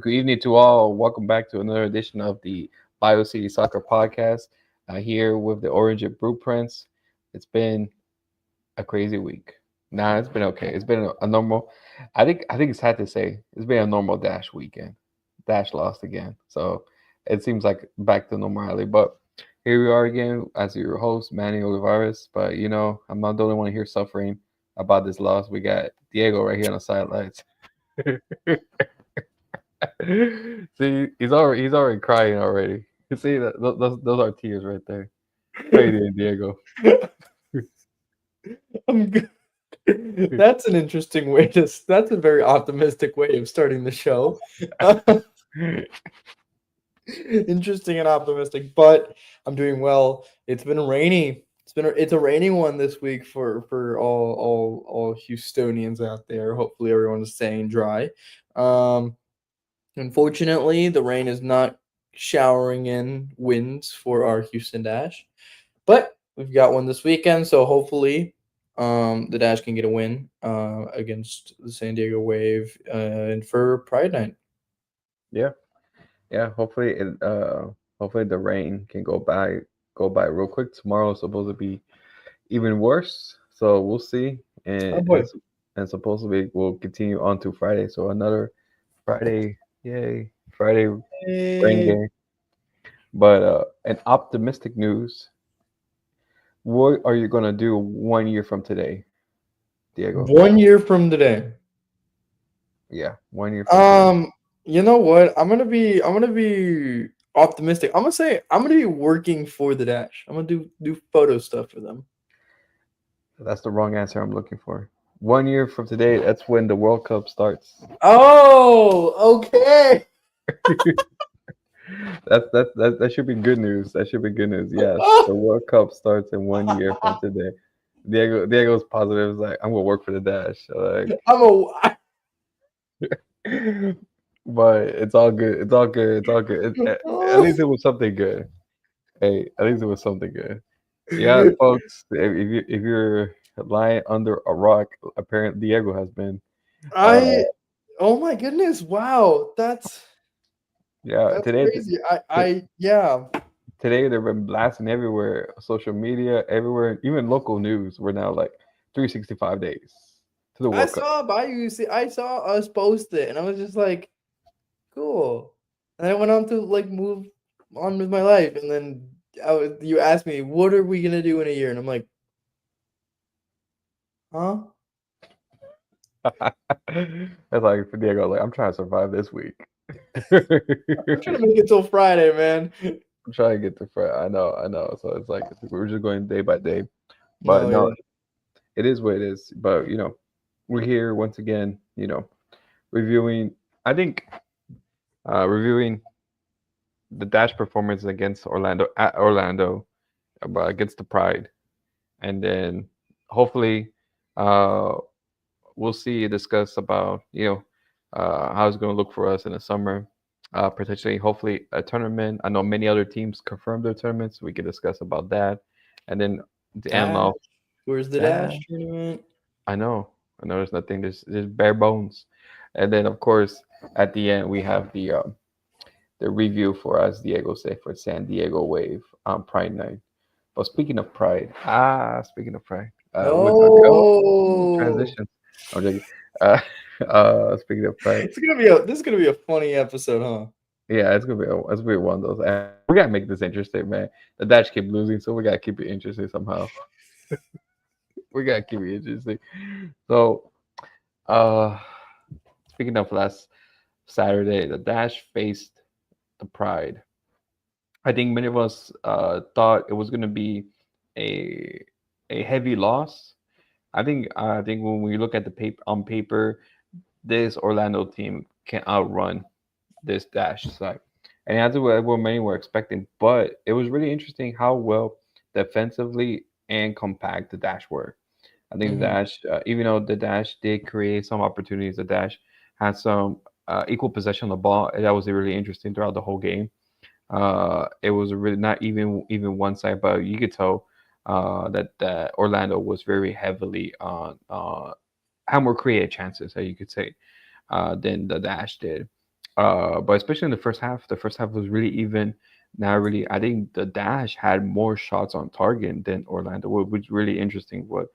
good evening to all. Welcome back to another edition of the Bayou City Soccer Podcast. Here with the Orange Blueprints. It's been a crazy week. Nah, it's been okay. It's been a normal. I think it's sad to say it's been a normal Dash weekend. Dash lost again, so it seems like back to normality. But here we are again as your host, Manny Olivares. But I'm not the only one here suffering about this loss. We got Diego right here on the sidelines. See, he's already crying already. You see that those are tears right there. How you doing, Diego? I'm good. That's an interesting way to. That's a very optimistic way of starting the show. Interesting and optimistic, but I'm doing well. It's been rainy. It's a rainy one this week for all Houstonians out there. Hopefully, everyone's staying dry. Um, Unfortunately, the rain is not showering in winds for our Houston Dash. But we've got one this weekend, so hopefully the Dash can get a win against the San Diego Wave and for Pride Night. Yeah, yeah. Hopefully the rain can go by real quick. Tomorrow is supposed to be even worse, so we'll see. Oh And boy. and, and supposedly we'll continue on to Friday. So another Friday, yay! Friday rain Hey. game. But an optimistic news. What are you gonna do 1 year from today, Diego? 1 year from today. Yeah, 1 year from today. You know what? I'm gonna be optimistic. I'm gonna say I'm gonna be working for the Dash. I'm gonna do photo stuff for them. That's the wrong answer I'm looking for. 1 year from today, that's when the World Cup starts. Oh, okay. That should be good news. That should be good news. Yes, the World Cup starts in 1 year from today. Diego's positive. Is like, I'm gonna work for the Dash. I'm a But it's all good. It's all good. It's all good. At least it was something good. Hey, at least it was something good. Yeah, folks. If you're lying under a rock, apparently Diego has been. Uh, I oh my goodness, wow, yeah, that's today. crazy. I yeah. Today they've been blasting everywhere, social media, everywhere, even local news. We're now like 365 days to the I World Cup. saw Bayou City. I saw us post it, and I was just like, cool. And I went on to like move on with my life, and then you asked me, what are we gonna do in a year? And I'm like, huh? It's like for Diego, like I'm trying to survive this week. I'm trying to make it till Friday, man. I'm trying to get to Friday. I know. So it's like we're just going day by day. But No, no, yeah. it is what it is. But we're here once again. Reviewing. I think reviewing the Dash performance against Orlando at Orlando, against the Pride, and then hopefully uh, we'll see discuss about how it's going to look for us in the summer. Potentially, hopefully, a tournament. I know many other teams confirmed their tournaments. We can discuss about that, and then the end Dash. off Where's the that. Dash tournament? I know, I know. There's nothing. There's bare bones, and then of course at the end we have the review for, as Diego said, for San Diego Wave on Pride Night. But speaking of Pride, we're talking. Oh, Oh, transition. I'm joking. Speaking of Pride, this is gonna be a funny episode, huh? yeah, it's gonna be one of those. And we gotta make this interesting, man. The Dutch keep losing, so we gotta keep it interesting somehow. We gotta keep it interesting. So, uh, speaking of last Saturday, the Dash faced the Pride. I think many of us thought it was gonna be a a heavy loss. I think when we look at the paper on paper, this Orlando team can outrun this Dash side, and that's what many were expecting. But it was really interesting how well defensively and compact the Dash were. I think the Hmm. Dash, even though the Dash did create some opportunities, the Dash had some equal possession of the ball. And that was really interesting throughout the whole game. It was really not even one side, but you could tell that Orlando was very heavily on had more creative chances, you could say, than the Dash did. But especially in the first half was really even. Now, really, I think the Dash had more shots on target than Orlando, which is really interesting. But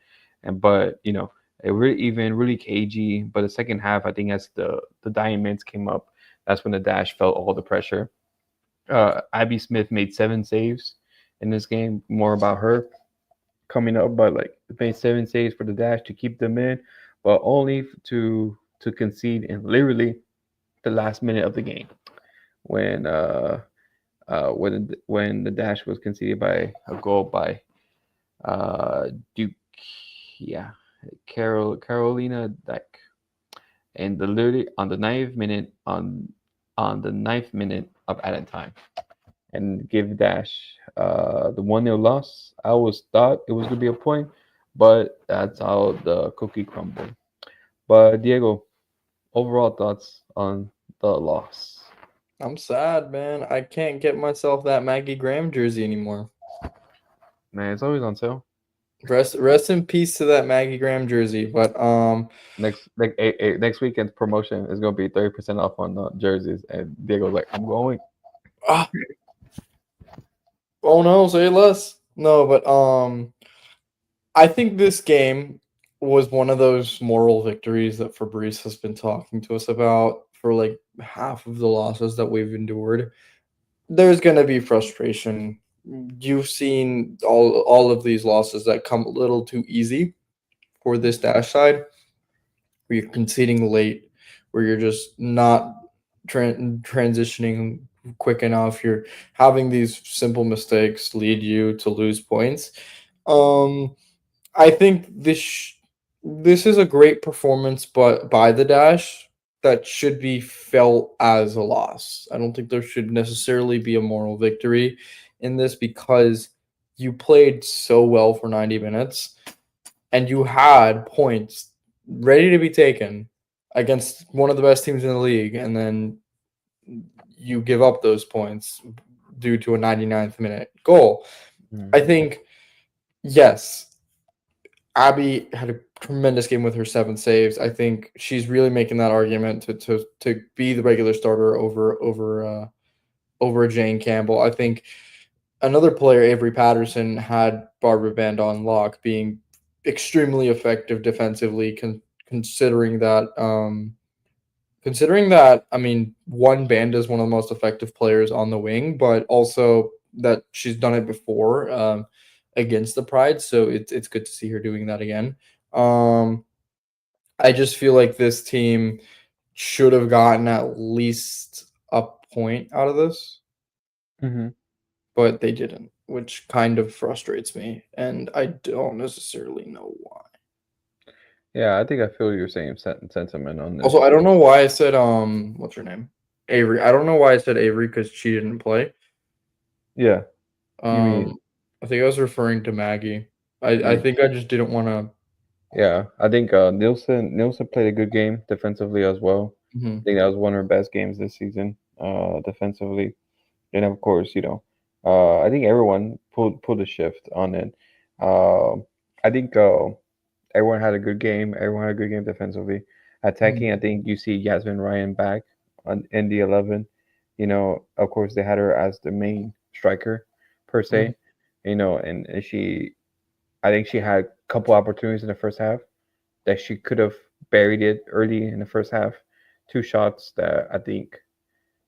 it really even, really cagey. But the second half, I think as the dying minutes came up, that's when the Dash felt all the pressure. Abby Smith made 7 saves in this game. More about her coming up, but like made 7 saves for the Dash to keep them in, but only to concede in literally the last minute of the game when when the Dash was conceded by a goal by Duke, yeah, Carolina Dyke, and the literally on the ninth minute on the ninth minute of added time, and give Dash the 1-0 loss. I always thought it was gonna be a point, but that's how the cookie crumbled. But Diego, overall thoughts on the loss? I'm sad, man. I can't get myself that Maggie Graham jersey anymore. Man, it's always on sale. Rest in peace to that Maggie Graham jersey. But Next weekend's promotion is gonna be 30% off on jerseys, and Diego's like, I'm going. ah, oh no, say less. No, but I think this game was one of those moral victories that Fabrice has been talking to us about for like half of the losses that we've endured. There's going to be frustration. You've seen all of these losses that come a little too easy for this dash side, where you're conceding late, where you're just not transitioning quick enough. You're having these simple mistakes lead you to lose points. Um, I think this is a great performance, but by the Dash that should be felt as a loss. I don't think there should necessarily be a moral victory in this because you played so well for 90 minutes and you had points ready to be taken against one of the best teams in the league, and then you give up those points due to a 99th minute goal. Mm. I think, yes, Abby had a tremendous game with her 7 saves. I think she's really making that argument to be the regular starter over Jane Campbell. I think another player, Avery Patterson, had Barbara Band on lock, being extremely effective defensively, considering that I mean, one, Band is one of the most effective players on the wing, but also that she's done it before against the Pride, so it's good to see her doing that again. Um, I just feel like this team should have gotten at least a point out of this, Mm-hmm. but they didn't, which kind of frustrates me, and I don't necessarily know why. Yeah, I think I feel your same sentiment on this. Also, I don't know why I said what's her name? Avery. I don't know why I said Avery because she didn't play. Yeah, you mean Um, I think I was referring to Maggie. I you? think I just didn't want to. Yeah, I think Nielsen played a good game defensively as well. I Mhm, think that was one of her best games this season, defensively. And of course, I think everyone pulled a shift on it. Uh, I think everyone had a good game. Everyone had a good game defensively. mhm, Attacking, I think you see Yasmin Ryan back in the 11. Of course, they had her as the main striker per mhm, se. And I think she had a couple opportunities in the first half that she could have buried it early in the first half. Two shots that I think,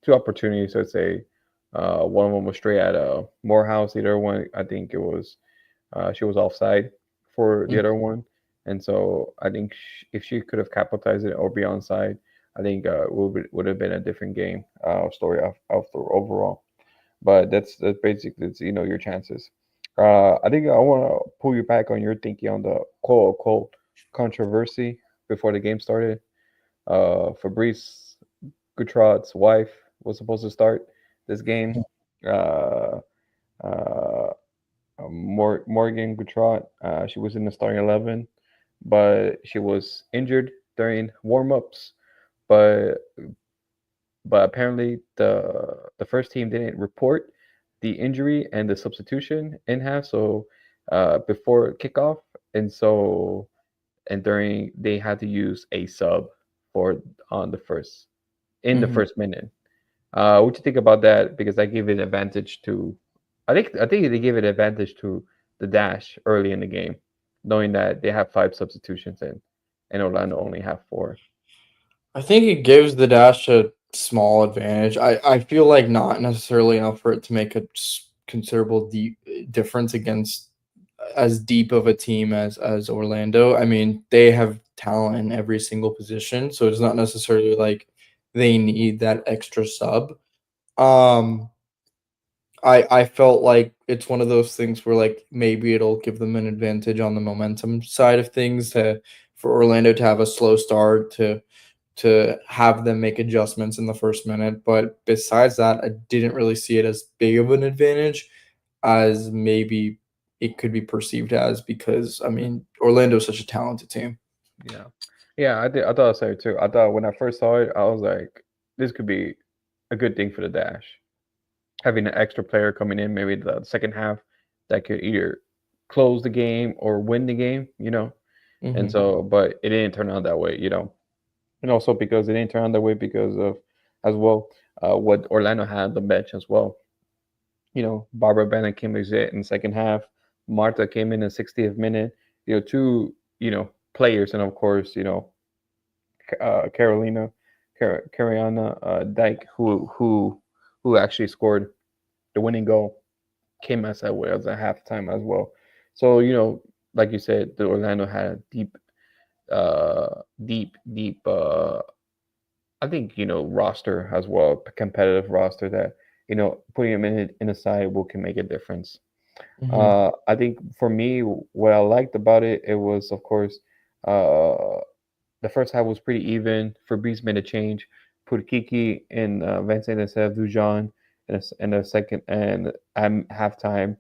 two opportunities. I'd say, one of them was straight at Morehouse. The other one, I think it was she was offside for the mhm, other one, and so I think if she could have capitalized it or be onside, I think would have been a different game story of the overall. But that's basically your chances. I think I want to pull you back on your thinking on the quote unquote controversy before the game started. Fabrice Goutraud's wife was supposed to start this game. Uh, uh, Morgan Goutraud, she was in the starting 11, but she was injured during warm-ups. But apparently the first team didn't report the injury and the substitution in half, so before kickoff, and so and during they had to use a sub for on the first. in the Mhm. first minute. What do you think about that? Because I gave it advantage to, I think they gave it advantage to the Dash early in the game, knowing that they have five substitutions in, and Orlando only have four. I think it gives the Dash a small advantage. I feel like not necessarily enough for it to make a considerable difference against as deep of a team as Orlando. I mean, they have talent in every single position, so it's not necessarily like they need that extra sub. Um, I felt like it's one of those things where like maybe it'll give them an advantage on the momentum side of things to for Orlando to have a slow start to have them make adjustments in the first minute. But besides that, I didn't really see it as big of an advantage as maybe it could be perceived as because I mean Orlando is such a talented team. Yeah, yeah, I did. I thought so too. I thought when I first saw it, I was like, this could be a good thing for the Dash, having an extra player coming in, maybe the second half, that could either close the game or win the game. And Hmm. so, but it didn't turn out that way. And also because it didn't turn out that way because of as well what Orlando had on the bench as well. Barbara Bennett came in the second half. Marta came in the 60th minute. Two players, and of course Carolina, Cariana Dyke, who actually scored the winning goal, came as that way as a halftime as well. So like you said, the Orlando had a deep. I think roster as well, competitive roster that putting them in a side will can make a difference. Hmm. I think for me, what I liked about it, it was of course uh, the first half was pretty even. Fabrice made a change, put Kiki and Vincent instead of Dujon in the second and at halftime,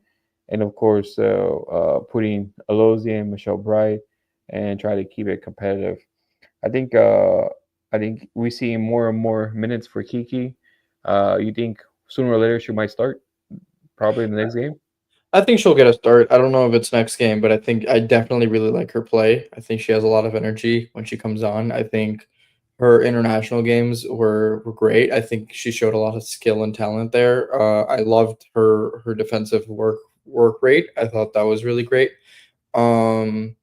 and of course putting Alozie and Michelle Bright and try to keep it competitive. I think uh, I think we see more and more minutes for Kiki. You think sooner or later she might start, probably in the next game? I think she'll get a start. I don't know if it's next game, but I think I definitely really like her play. I think she has a lot of energy when she comes on. I think her international games were great. I think she showed a lot of skill and talent there. I loved her defensive work rate. I thought that was really great. Um,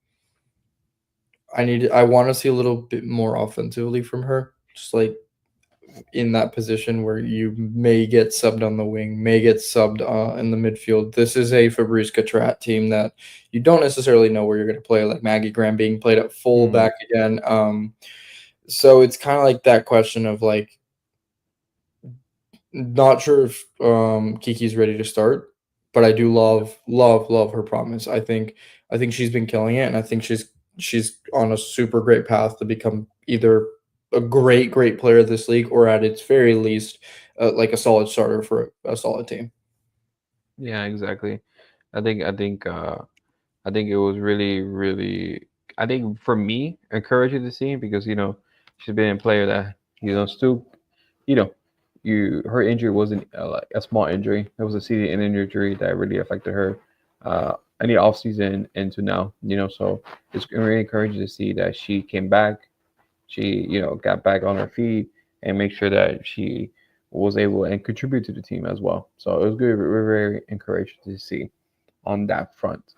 I want to see a little bit more offensively from her. Just like in that position where you may get subbed on the wing, may get subbed in the midfield. This is a Fabrice Catrat team that you don't necessarily know where you're going to play, like Maggie Graham being played at full Mm, back again. So it's kind of like that question of like, not sure if Kiki's ready to start, but I do yeah. love her promise. I think she's been killing it, and I think she's on a super great path to become either a great player of this league or at its very least like a solid starter for a solid team. Yeah, exactly. I think it was really, really. I think for me, encouraging to see because she's been a player that still you know her injury wasn't like a small injury. It was a season injury that really affected her any off season into now. So it's really encouraging to see that she came back. She got back on her feet and make sure that she was able and contribute to the team as well. So it was good. We're very encouraged to see on that front.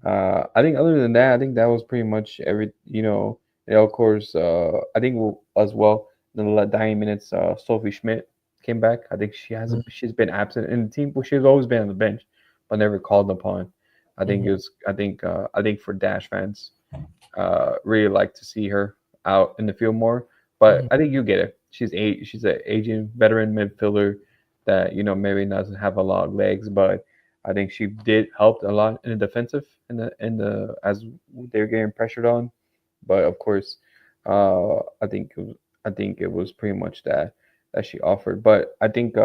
I think other than that, I think that was pretty much every. Of course, I think as well in the dying minutes, Sophie Schmidt came back. I think she's been absent in the team, but she's always been on the bench, but never called upon. I think it Mhm. was. I think for Dash fans, really like to see her out in the field more. But Mhm. I think you get it. She's an aging veteran midfielder that maybe doesn't have a lot of legs, but I think she did help a lot in the defensive in the as they're getting pressured on. But of course, I think it was pretty much that she offered. But I think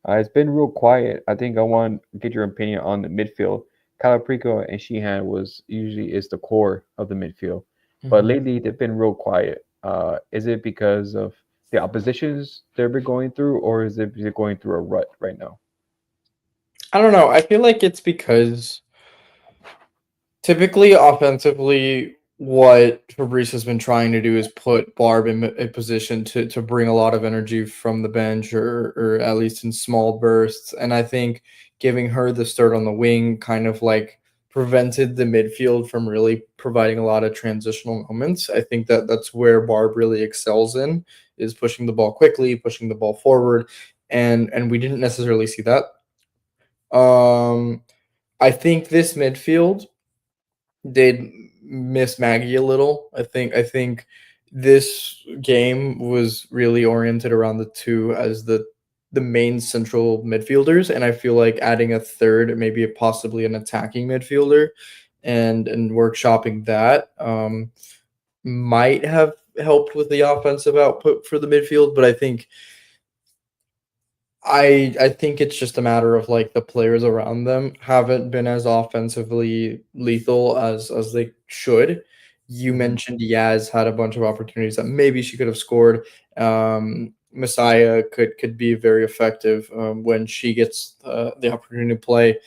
it's been real quiet. I think I want to get your opinion on the midfield. Calaprico and Sheehan was usually is the core of the midfield, but Mhm. lately they've been real quiet. Is it because of the oppositions they've been going through, or is it they're going through a rut right now? I don't know. I feel like it's because typically offensively what Fabrice has been trying to do is put Barb in a position to bring a lot of energy from the bench, or at least in small bursts. And I think giving her the start on the wing kind of like prevented the midfield from really providing a lot of transitional moments. I think that that's where Barb really excels in, is pushing the ball quickly, pushing the ball forward, and we didn't necessarily see that. Um, I think this midfield did miss Maggie a little. I think this game was really oriented around the two as the main central midfielders, and I feel like adding a third, maybe possibly an attacking midfielder, and workshopping that might have helped with the offensive output for the midfield. But I think it's just a matter of like the players around them haven't been as offensively lethal as they should. You Hmm. mentioned Yaz had a bunch of opportunities that maybe she could have scored. Messiah could be very effective when she gets the opportunity to play.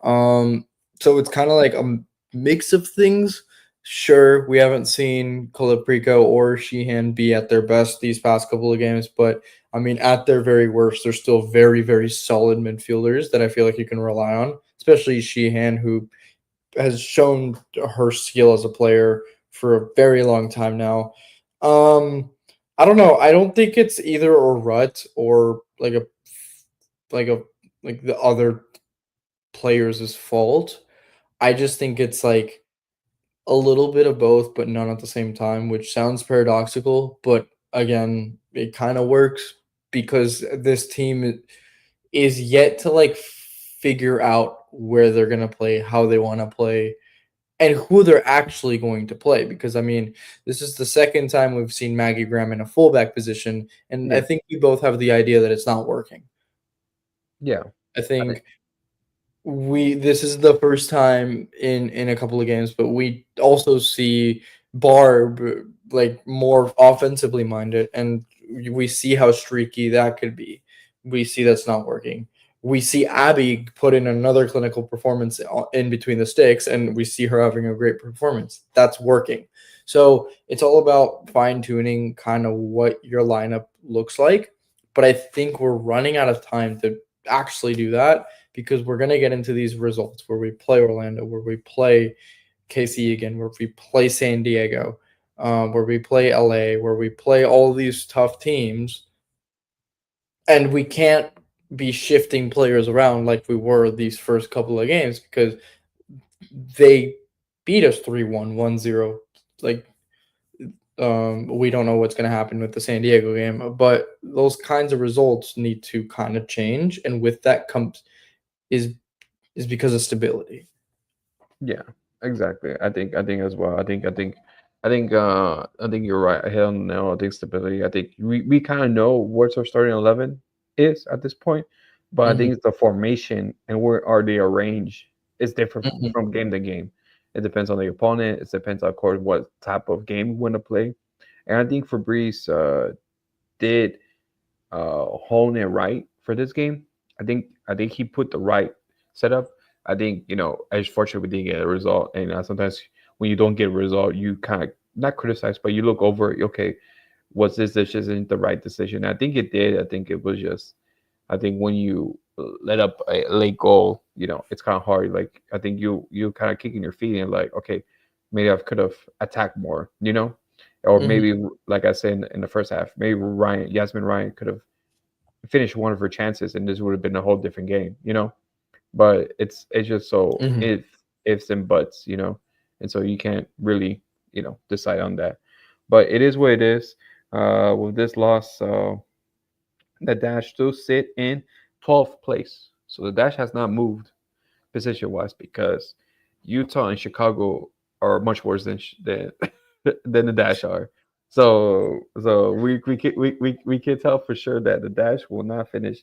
Um, so it's kind of like a mix of things. Sure, we haven't seen Colaprico or Sheehan be at their best these past couple of games, but I mean, at their very worst, they're still very, very solid midfielders that I feel like you can rely on, especially Sheehan, who has shown her skill as a player for a very long time now. Um, I don't know. I don't think it's either a rut or like a like the other players' fault. I just think it's like a little bit of both, but none at the same time, which sounds paradoxical, but again, it kind of works because this team is yet to like figure out where they're going to play, how they want to play, and who they're actually going to play. Because I mean, this is the second time we've seen Maggie Graham in a fullback position, and I Yeah, think we both have the idea that it's not working. yeah, I I think think we this is the first time in a couple of games, but we also see Barb like more offensively minded, and we see how streaky that could be. We see that's not working. We see Abby put in another clinical performance in between the sticks, and we see her having a great performance. That's working. So it's all about fine tuning kind of what your lineup looks like. But I think we're running out of time to actually do that, because we're going to get into these results where we play Orlando, where we play KC again, where we play San Diego, where we play LA, where we play all these tough teams, and we can't be shifting players around like we were these first couple of games, because they beat us 3-1, 1-0. Like, we don't know what's going to happen with the San Diego game, but those kinds of results need to kind of change, and with that comes is because of stability. yeah, exactly. I think as well. I think you're right. I hit on the nail. I think stability. I think we kind of know what's our starting 11 is at this point, but I Mhm, think it's the formation and where are they arranged is different mhm, from game to game. It depends on the opponent. It depends, of course, what type of game we want to play. And I think Fabrice did hone it right for this game. I think he put the right setup. I think as fortunate we didn't get a result, and sometimes when you don't get a result, you kind of not criticize, but you look over it. Okay, was this decision the right decision? I think it did. I think it was just. I think when you let up a late goal, it's kind of hard. Like I think you kind of kicking your feet and like, okay, maybe I could have attacked more, or mhm, maybe like I said in the first half, maybe Yasmin Ryan could have finished one of her chances, and this would have been a whole different game. But it's just so mhm. ifs and buts. And so you can't really decide on that. But it is what it is. With this loss, the Dash still sit in 12th place, so the Dash has not moved position wise because Utah and Chicago are much worse than than the Dash are. So we can tell for sure that the Dash will not finish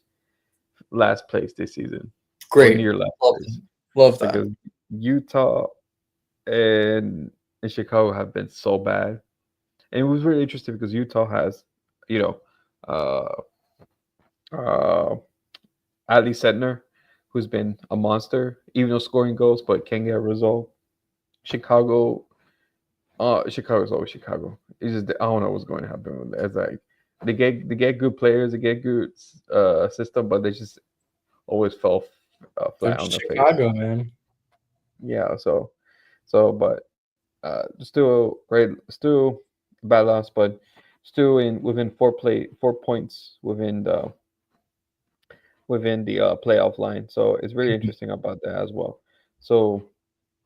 last place this season or Great. near last Love place that. Love that. because Utah and Chicago have been so bad. And it was really interesting because Utah has, you know, uh, uh, Ali Sedner, who's been a monster, even though scoring goals, but can't get a result. Chicago Chicago's always Chicago. It's just I don't know what's going to happen with that. It's like they get good players, they get good system, but they just always fell They're flat on just their face. Chicago, man. Yeah, but still great, still bad loss, but still in within 4 points within the playoff line. So it's really Mhm. interesting about that as well. So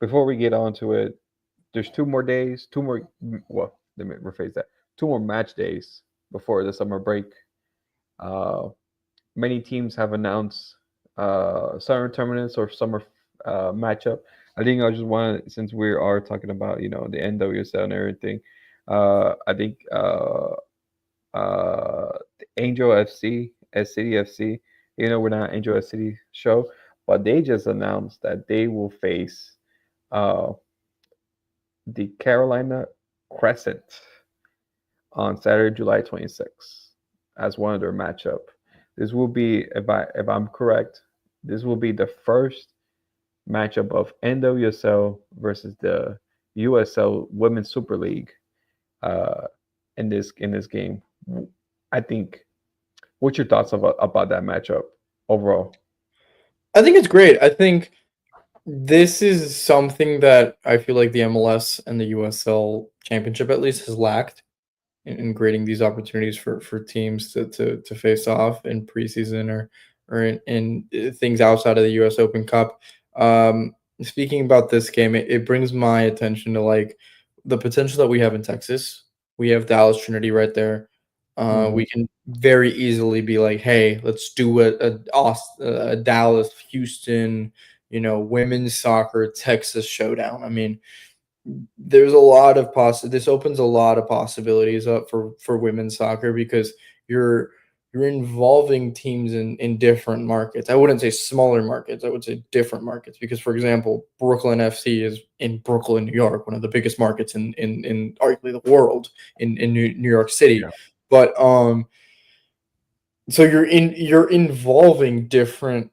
before we get on to it, there's 2 more days, well, let me rephrase that, 2 more match days before the summer break. Uh, Many teams have announced summer tournaments or summer matchup. I think I just want, since we are talking about the NWSL and everything. I think Angel FC, S City FC. We're not Angel S City show, but they just announced that they will face uh, the Carolina Crescent on Saturday, July 26th, as one of their matchup. This will be, if I'm correct, this will be the first matchup of NWSL versus the USL Women's Super League uh, in this game. I think. What's your thoughts about that matchup overall? I think it's great. I think this is something that I feel like the MLS and the USL Championship at least has lacked in creating these opportunities for teams to face off in preseason or in things outside of the U.S. Open Cup. Speaking about this game, it brings my attention to like the potential that we have in Texas. We have Dallas Trinity right there. Hmm. We can very easily be like, hey, let's do a Dallas Houston, women's soccer Texas showdown. I mean, there's a lot of this opens a lot of possibilities up for women's soccer because you're involving teams in different markets. I wouldn't say smaller markets, I would say different markets because for example, Brooklyn FC is in Brooklyn, New York, one of the biggest markets in arguably the world in New York City. Yeah. But so you're involving different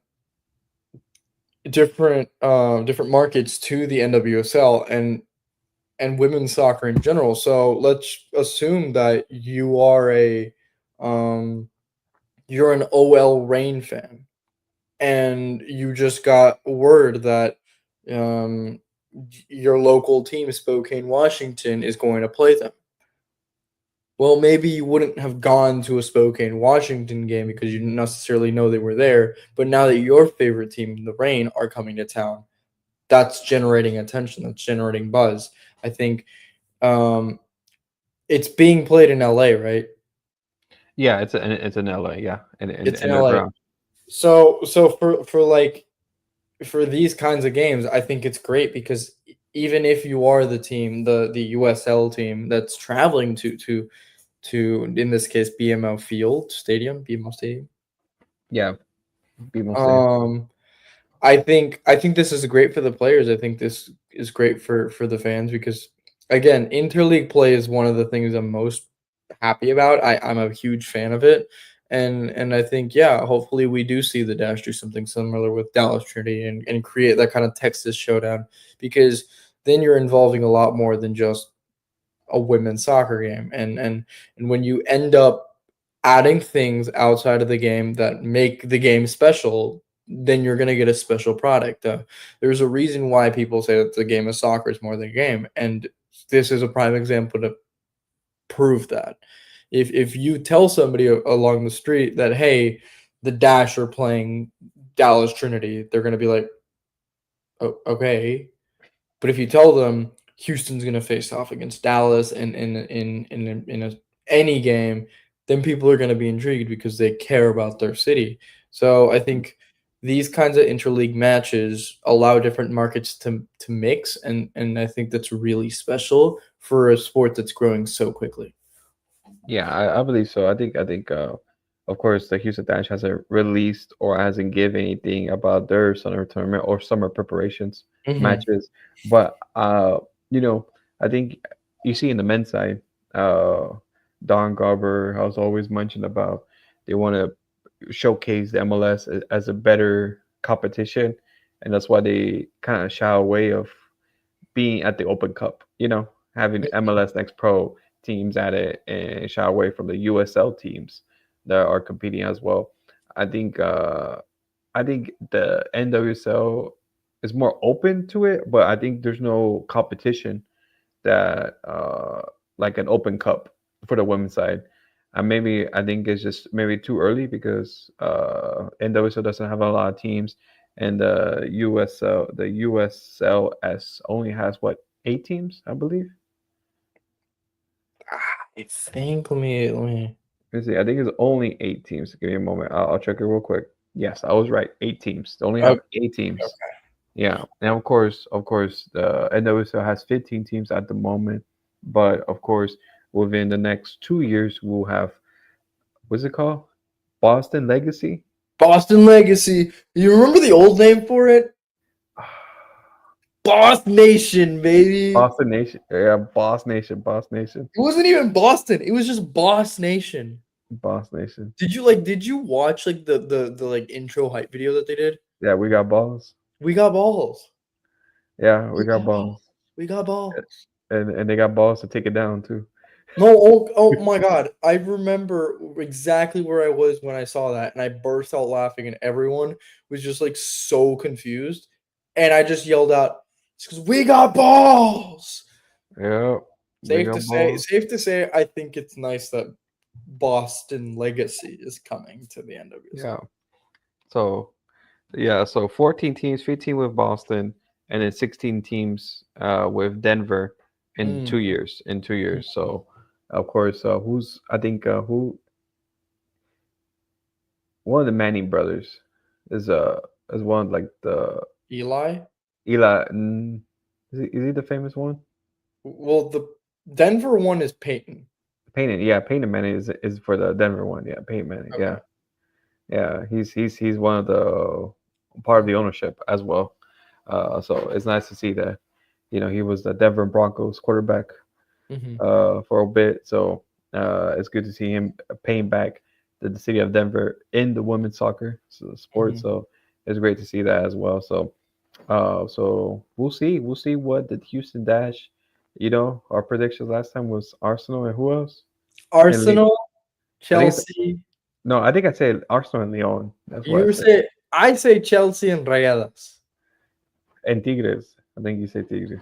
markets to the NWSL and women's soccer in general. So let's assume that um you're an OL Reign fan and you just got word that um your local team Spokane, Washington is going to play them. Well, maybe you wouldn't have gone to a Spokane, Washington game because you didn't necessarily know they were there, but now that your favorite team, the Reign, are coming to town, that's generating attention, that's generating buzz. I think um it's being played in LA, right? Yeah, it's an LA, yeah, It's in and their LA. ground. So for these kinds of games, I think it's great because even if you are the team, the USL team that's traveling to in this case BMO Stadium. Yeah, people say. Um I think this is great for the players. I think this is great for the fans because again, interleague play is one of the things I'm most happy about. I'm a huge fan of it. And I think yeah, hopefully we do see the Dash do something similar with Dallas Trinity and create that kind of Texas showdown because then you're involving a lot more than just a women's soccer game. And when you end up adding things outside of the game that make the game special, then you're going to get a special product. There's a reason why people say that the game of soccer is more than a game, and this is a prime example to prove that. If you tell somebody along the street that hey, the Dash are playing Dallas Trinity, they're going to be like, oh, okay. But if you tell them Houston's going to face off against Dallas any game, then people are going to be intrigued because they care about their city. So I think these kinds of interleague matches allow different markets to mix, and I think that's really special for a sport that's growing so quickly. Yeah, I believe so. I think of course the Houston Dash hasn't released or hasn't given anything about their summer tournament or summer preparations Hmm. matches, but you know, I think you see in the men's side, uh Don Garber has always mentioned about they want to showcase the MLS as a better competition, and that's why they kind of shy away of being at the Open Cup. having MLS Next Pro teams at it and shy away from the USL teams that are competing as well. I think I think the NWSL is more open to it, but I think there's no competition that like an open cup for the women's side. And maybe I think it's just maybe too early because NWSL doesn't have a lot of teams, and the USLS only has what 8 teams, I believe. I think let me. Let's see, I think it's only 8 teams. Give me a moment. I'll check it real quick. Yes, I was right. 8 teams. They only have Okay. 8 teams. Yeah, and of course, the NWSL has 15 teams at the moment, but of course, within the next 2 years, we'll have what's it called? Boston Legacy. Boston Legacy. You remember the old name for it? Boss Nation, baby. It Boston Nation. Yeah, Boss Nation. Boss Nation. wasn't even Boston. It was just Boss Nation. Boss Nation. Did you watch like the like intro hype video that they did? Yeah, we got balls. We got balls. Yeah, we We got got balls. balls, We got balls. and they got balls to take it down too. No, oh my God. I remember exactly where I was when I saw that, and I burst out laughing, and everyone was just like so confused. And I just yelled out, it's because we got balls. Yeah, we got balls. Safe to say, I think it's nice that Boston Legacy is coming to the NWSL. Yeah. So yeah, so 14 teams, 15 with Boston, and then 16 teams with Denver in Mm. 2 years. In 2 years. So of course, who's I think who one of the Manning brothers is one like the Eli? Eli. Is he the famous one? Well, the Denver one is Peyton. Peyton. Yeah, Peyton Manning is for the Denver one. Yeah, Peyton Manning. Okay. Yeah, yeah. He's one of the part of the ownership as well. So it's nice to see that. He was the Denver Broncos quarterback Hmm. for a bit. So it's good to see him paying back to the city of Denver in the women's soccer sport. Hmm. So it's great to see that as well. So we'll see. We'll see what the Houston Dash. Our predictions last time was Arsenal and who else? And Arsenal, I think it's Chelsea. no. I think I said Arsenal and Leon. That's what I said. I say Chelsea and Rayadas. And Tigres. I think you said Tigres.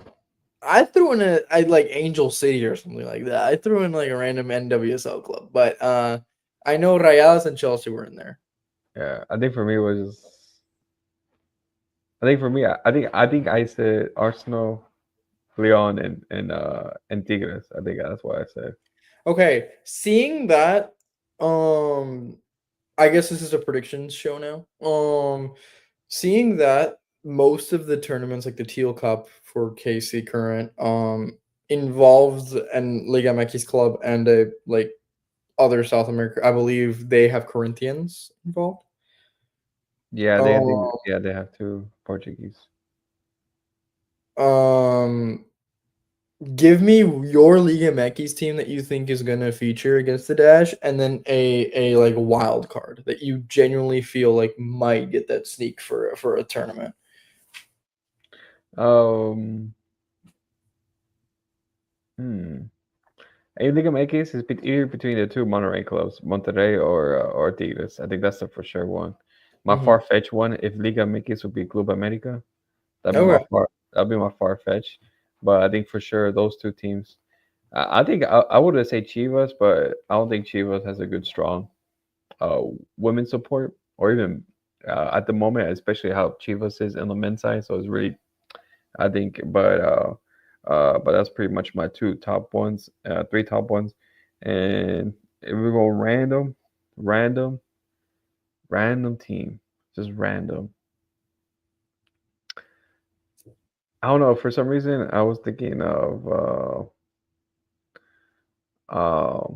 I threw in I like Angel City or something like that. I threw in like a random NWSL club, but I know Rayadas and Chelsea were in there. Yeah, I think for me it was. I think for me, I think I said Arsenal, Leon, and Tigres. I think that's what I said. Okay, seeing that, I guess this is a predictions show now. Seeing that most of the tournaments, like the Teal Cup for KC Current, involves and Liga MX Club and a like other South America. I believe they have Corinthians involved. Yeah, they have. Um, Yeah, they have two Portuguese. um, give me your Liga MX team that you think is gonna feature against the Dash, and then a like wild card that you genuinely feel like might get that sneak for a tournament. Um. Hmm. I think in my case is either between the two Monterrey clubs, Monterrey or Tigres. I think that's the for sure one. My Mhm. far fetched one, if Liga MX would be Club America, that'd be my Okay. far fetch. But I think for sure those two teams. I think I would have said Chivas, but I don't think Chivas has a good strong uh women's support or even at the moment, especially how Chivas is in the men's side. So it's really I think, but that's pretty much my two top ones, three top ones, and if we go random, random team, just random. I don't know. For some reason, I was thinking of uh,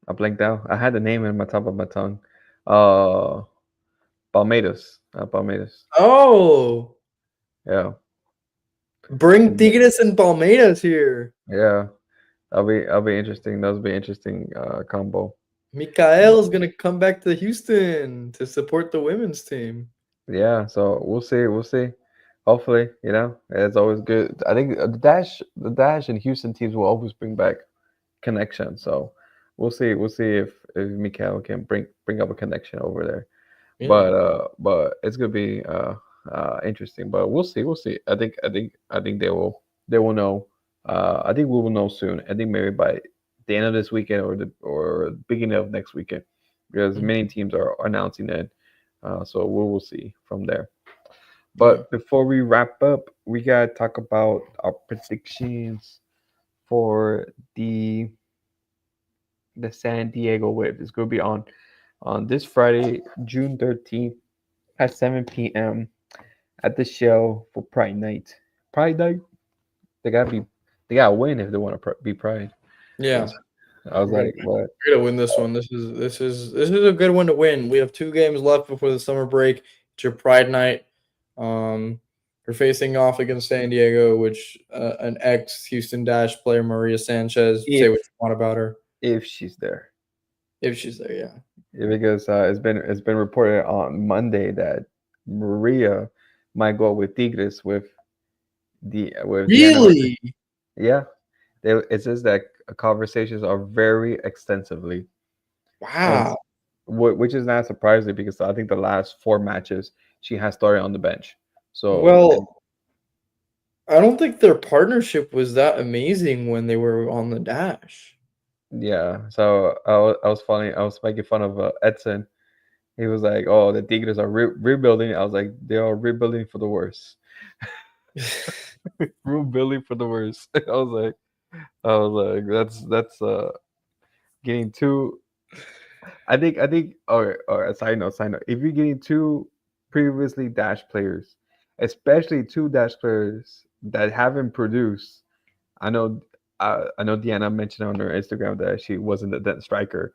I blanked out. I had the name in my top of my tongue. Uh, Palmeiras. Palmeiras. Oh, Yeah, bring Tigres and Palmeiras here. yeah. That'll be interesting. That'll be interesting combo. Mikael's gonna come back to Houston to support the women's team. Yeah, so we'll see. We'll see. Hopefully, it's always good. I think the Dash and Houston teams will always bring back connection. So we'll see. We'll see if Mikael can bring up a connection over there. Yeah, But it's gonna be interesting. But we'll see. We'll see. I think they will know. I think we will know soon. I think maybe by the end of this weekend or beginning of next weekend, because mhm, many teams are announcing it. So we will see from there. yeah. But before we wrap up, we gotta talk about our predictions for the the San Diego Wave. It's gonna be on this Friday, June 13th at 7 p.m. at the Shell for Pride Night. Pride Night. They gotta be. They gotta win if they want to be Pride. Yeah, That's, I was like, what? we're gonna win this one. This is a good one to win. We have 2 games left before the summer break. It's your Pride night. Um, you're facing off against San Diego, which an ex Houston Dash player, Maria Sanchez. Say If what you want about her, if she's there. if she's there. Yeah. Yeah, because it's been reported on Monday that Maria might go with Tigres with Diana. Really? Yeah, it says that conversations are very extensively, and Wow. which is not surprising because I think the last 4 matches she has started on the bench. So and Well, I don't think their partnership was that amazing when they were on the Dash. yeah, so I was making fun of Edson. He was like, "Oh, the Tigres are rebuilding." I was like, "They are rebuilding for the worst, rebuilding for the worst." I was like, that's getting too. I think, or a side note. If you're getting two previously Dash players, especially two Dash players that haven't produced, I know, I know Deanna mentioned on her Instagram that she wasn't the net striker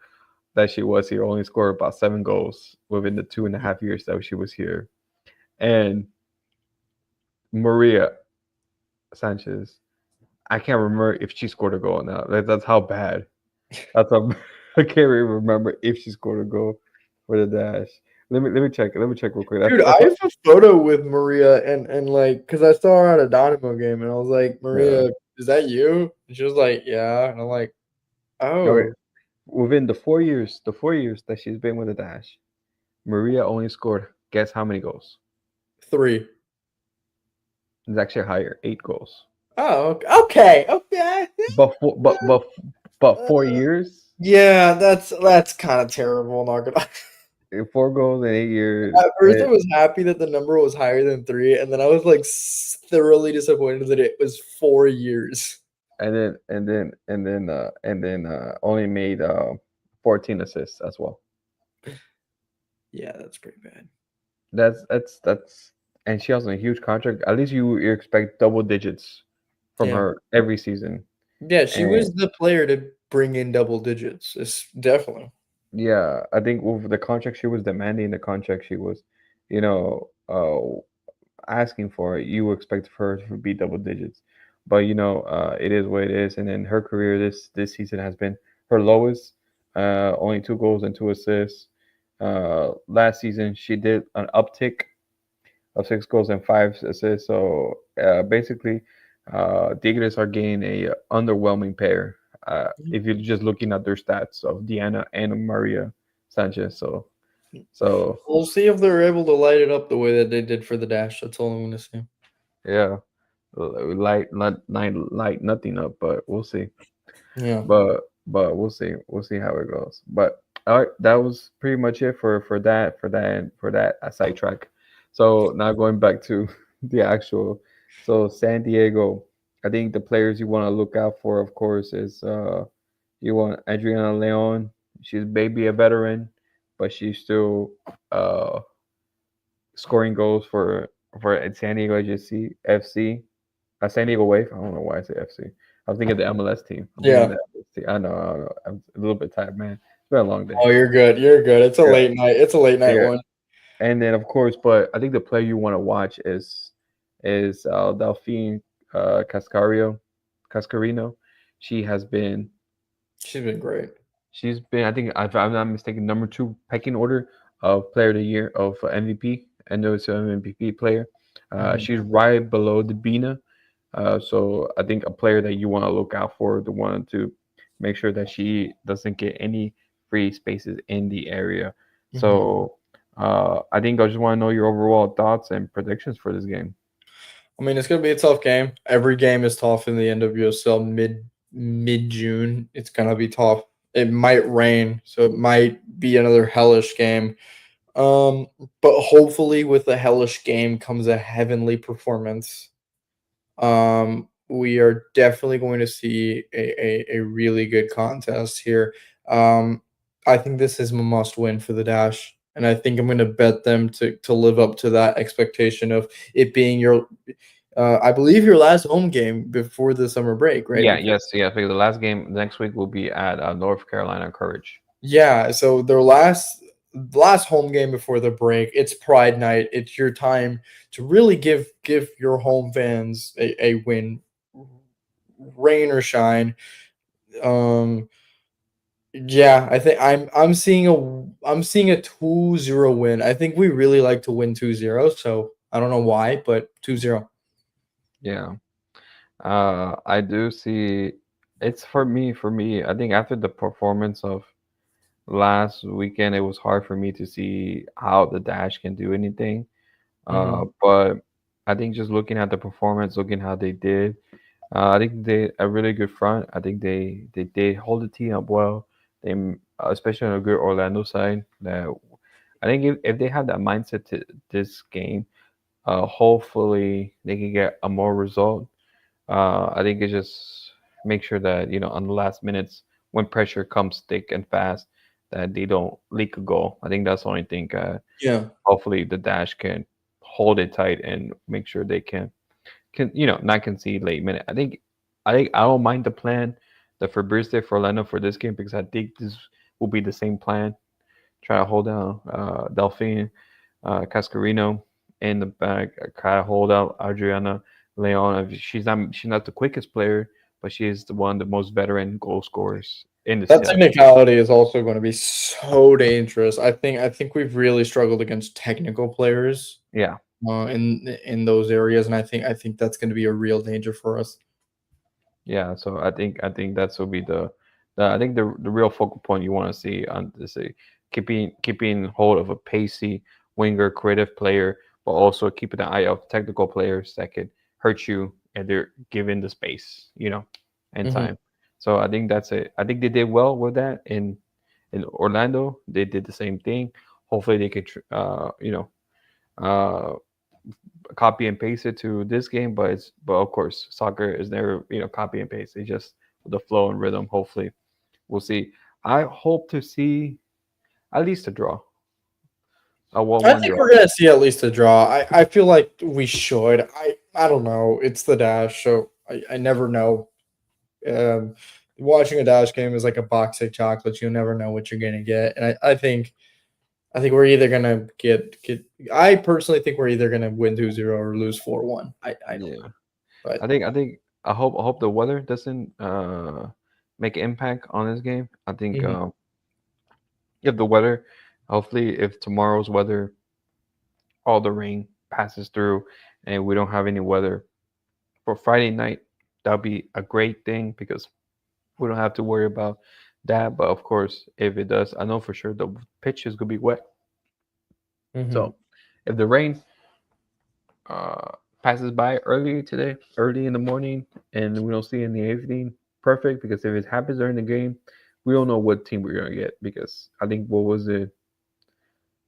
that she was here. Only scored about 7 goals within the 2.5 years that she was here. And Maria Sanchez, I can't remember if she scored a goal or not. Like, that's how bad. That's how I can't even remember if she scored a goal for the Dash. Let me check. Let me check real quick. That's Dude, that's I what. have a photo with Maria and like, because I saw her at a Dynamo game and I was like, Yeah. Maria, is that you? And she was like, yeah. And I'm like, Okay. oh, Within the 4 years that she's been with the Dash, Maria only scored. Guess how many goals? 3. It's actually higher, 8 goals. Oh, okay. Okay. But four, but 4 years, Yeah, that's kind of terrible. Not gonna. 4 goals in 8 years. At first, I was happy that the number was higher than 3, and then I was like thoroughly disappointed that it was 4 years. And then only made 14 assists as well. Yeah, that's pretty bad. That's and she has a huge contract. At least you expect double digits from Yeah. her every season. Yeah, she And was the player to bring in double digits. It's definitely. yeah, I think with the contract she was demanding, the contract she was, you know, asking for, you expect her to be double digits. But it is what it is. And then her career this season has been her lowest. Only 2 goals and 2 assists. Last season she did an uptick of 6 goals and 5 assists. So basically, Tigres are getting a underwhelming pair. If you're just looking at their stats of Diana and Maria Sanchez. So We'll see if they're able to light it up the way that they did for the dash. That's all I'm gonna say. yeah, light nothing up, but we'll see. Yeah. But we'll see how it goes. But all right, that was pretty much it for that sidetrack. So now going back to the actual, so San Diego, I think the players you want to look out for, of course, is you want Adriana Leon. She's maybe a veteran, but she's still uh scoring goals for San Diego FC, San Diego Wave. I don't know why I say FC. I was thinking the MLS team. I'm thinking Yeah. the MLS team. I know. I'm a little bit tired, man. It's been a long day. Oh, you're good. You're good. It's a Yeah, late night. It's a late night yeah. one. And then of course, but I think the player you want to watch is Delphine Cascario Cascarino. She has been She's been great. she's been, I think, if I'm not mistaken, number 2 pecking order of player of the year of MVP, NWSL MVP player. Mhm. She's right below the Bina. So I think a player that you want to look out for, the one to make sure that she doesn't get any free spaces in the area. Mhm. So I think I just want to know your overall thoughts and predictions for this game. I mean, it's gonna be a tough game. Every game is tough in the NWSL mid June. It's gonna be tough. It might rain, so it might be another hellish game. Um, but hopefully, with the hellish game comes a heavenly performance. We are definitely going to see a really good contest here. Um, I think this is a must win for the Dash, and I think I'm going to bet them to live up to that expectation of it being your, I believe your last home game before the summer break, right? Yeah, Before, yes, yeah. Because the last game next week will be at North Carolina Courage. yeah. So their last home game before the break. It's Pride Night. It's your time to really give your home fans a win, rain or shine. Um, yeah, I think I'm seeing a 2-0 win. I think we really like to win 2-0, so I don't know why, but 2-0. Yeah. I do see it's for me. For me, I think after the performance of last weekend, it was hard for me to see how the Dash can do anything. Mhm. But I think just looking at the performance, looking how they did, I think they a really good front. I think they did hold the team up well. Especially on a good Orlando side. That I think if they have that mindset to this game, hopefully they can get a more result. I think it's just make sure that on the last minutes when pressure comes thick and fast, that they don't leak a goal. I think that's the only thing. Yeah. Hopefully the Dash can hold it tight and make sure they can not concede late minute. I think I don't mind the plan, the Fabrice for Orlando for this game because I think this will be the same plan. Try to hold down Delphine Cascarino in the back, try to hold out Adriana Leon. She's not the quickest player, but she is the one of the most veteran goal scorers in the That CL. technicality is also going to be so dangerous. I think we've really struggled against technical players Yeah. in those areas, and I think that's going to be a real danger for us. Yeah, so I think that's will be the I think the real focal point you want to see on this keeping hold of a pacey winger, creative player, but also keeping an eye out technical players that could hurt you and they're given the space, and Mhm. time. So I think that's it. I think they did well with that in Orlando. They did the same thing. Hopefully they could uh copy and paste it to this game, but of course soccer is never copy and paste. It's just the flow and rhythm. Hopefully we'll see. I hope to see at least a draw, a one I one think draw. we're gonna see at least a draw. I feel like we should. I don't know. It's the Dash, so I never know. Um, Watching a Dash game is like a box of chocolates. You never know what you're gonna get, and I think we're either gonna get. I personally think we're either gonna win 2-0 or lose 4-1. I don't Yeah, know, but I think I hope the weather doesn't make an impact on this game. I think mhm, if the weather, hopefully if tomorrow's weather, all the rain passes through and we don't have any weather for Friday night, that'll be a great thing because we don't have to worry about that. But of course, if it does, I know for sure the pitch is gonna be wet. mhm, So if the rain uh, passes by early today, early in the morning, and we don't see it in the evening, perfect. Because if it happens during the game, we don't know what team we're gonna get. Because I think what was it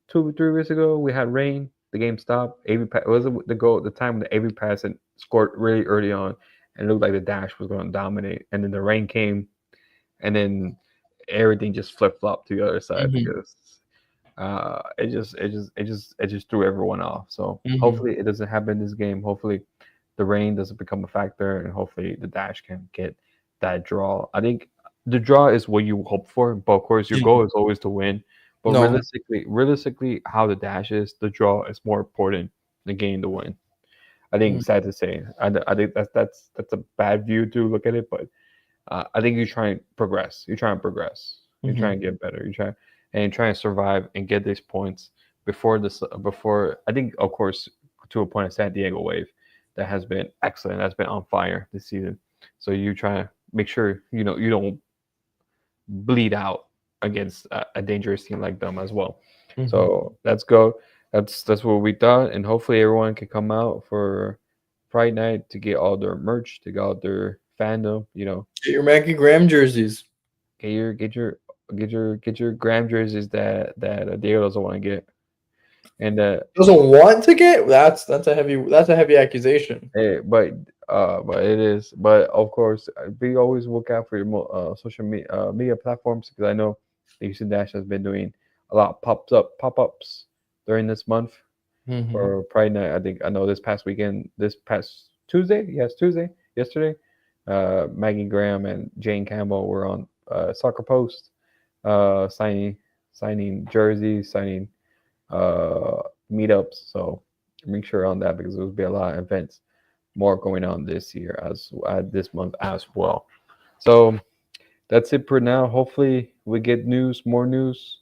2 3 weeks ago we had rain. The game stopped. AV it was the goal the time when the AV pass and scored really early on, and it looked like the Dash was going to dominate. And then the rain came, and then everything just flip flopped to the other side mhm, because it just threw everyone off. So mhm. hopefully it doesn't happen this game. Hopefully the rain doesn't become a factor, and hopefully the Dash can get that draw. I think the draw is what you hope for, but of course your Yeah. goal is always to win. But No. realistically, how the Dash is, the draw is more important than getting the win. I think Mhm, sad to say. I think that's a bad view to look at it, but I think you try and progress. You try and progress. You try mhm, and get better. You try and survive and get these points before this. Before I think, of course, to a point of San Diego Wave that has been excellent. That's been on fire this season. So you try to make sure you don't bleed out against a dangerous team like them as well. Mhm. So let's go. That's what we thought, and hopefully everyone can come out for Pride Night to get all their merch, to get all their fandom. Get your Mackie Graham jerseys. Get your Graham jerseys that Diego doesn't want to get, and Doesn't want to get that's a heavy accusation. but it is. But of course, be always look out for your social media platforms because I know the Houston Dash has been doing a lot of pop ups during this month Mhm. for Pride Night. I know this past weekend, this past Tuesday, yes, Tuesday, yesterday, Maggie Graham and Jane Campbell were on Soccer Post, signing jerseys, signing uh, meetups. So make sure on that because there will be a lot of events more going on this year as this month as well. So that's it for now. Hopefully we get more news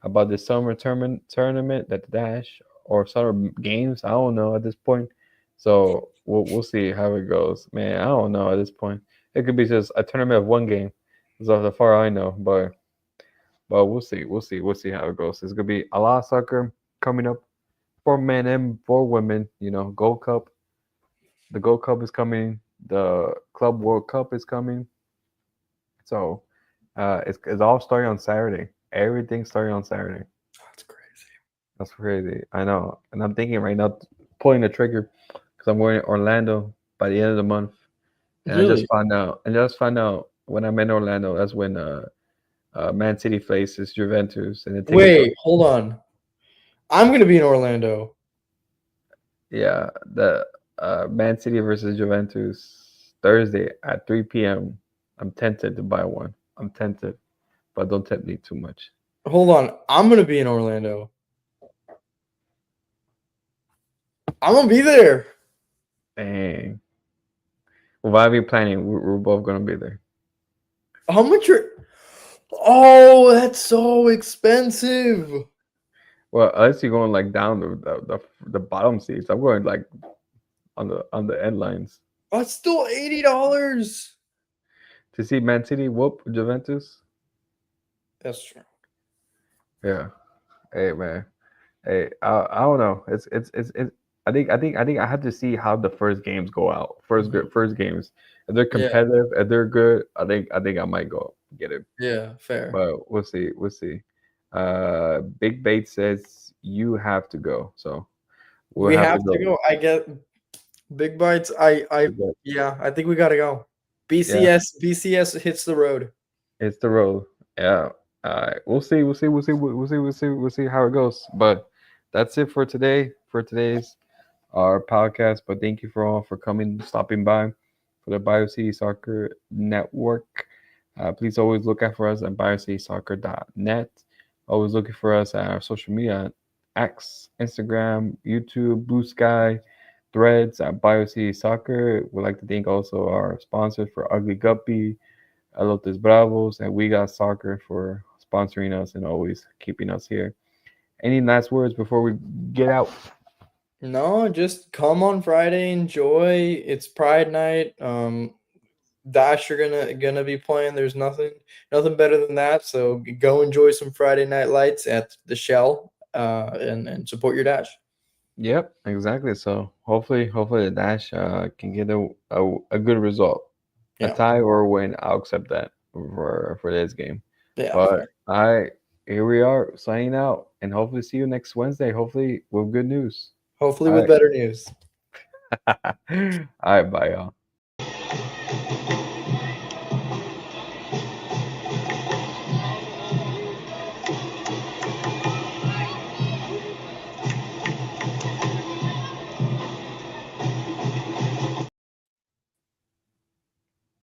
about the summer tournament that the Dash or summer games. I don't know at this point. So we'll see how it goes. Man, I don't know at this point. It could be just a tournament of one game, as far I know. But we'll see. We'll see how it goes. It's gonna be a lot of soccer coming up for men and for women. Gold Cup. The Gold Cup is coming. The Club World Cup is coming. So it's all starting on Saturday. Everything's starting on Saturday. That's crazy. That's crazy. I know. And I'm thinking right now, pulling the trigger because I'm going to Orlando by the end of the month. And I just Really? found out. And just found out when I'm in Orlando, that's when Man City faces Juventus, and the tickets are Wait, hold on. I'm gonna be in Orlando. yeah the Man City versus Juventus Thursday at 3 p.m. I'm tempted to buy one. I'm tempted, but don't tempt me too much. Hold on. I'm gonna be in Orlando. I'm gonna be there. Dang. Well, why are we planning? We're both gonna be there. How much are Oh, that's so expensive. Well, unless you're going like down the bottom seats, I'm going like on the end lines That's still $80. to see Man City whoop Juventus. That's true. Yeah. Hey man. Hey, I don't know. It's. I think I have to see how the first games go out. Mhm. First games. If they're Yeah, competitive, if they're good, I think I might go get it. yeah, fair. But we'll see. We'll see. Big Bait says you have to go, so we'll We have to have to go. go. I get big bites. Yeah, I think we gotta go. Yeah, BCS hits the road. it's the road. Yeah. All right. We'll see. We'll see. We'll see. We'll see how it goes. But that's it for today. For today's our podcast. But thank you for all for coming, stopping by for the Bayou City Soccer Network. Please always look out for us at biocitysoccer.net. Always looking for us at our social media, X, Instagram, YouTube, Blue Sky, Threads at Bio City Soccer. We'd like to thank also our sponsors for Ugly Guppy, Elotes Bravos, and We Got Soccer for sponsoring us and always keeping us here. Any last words before we get out? No, just come on Friday, enjoy. It's Pride Night. Dash are gonna be playing. There's nothing better than that. So go enjoy some Friday night lights at the Shell, and support your Dash. Yep, exactly. So hopefully the Dash can get a good result, a Yeah, tie or a win. I'll accept that for this game. yeah, But fair. here we are signing out, and hopefully see you next Wednesday. Hopefully with good news. Hopefully All with right, better news. all right, bye y'all.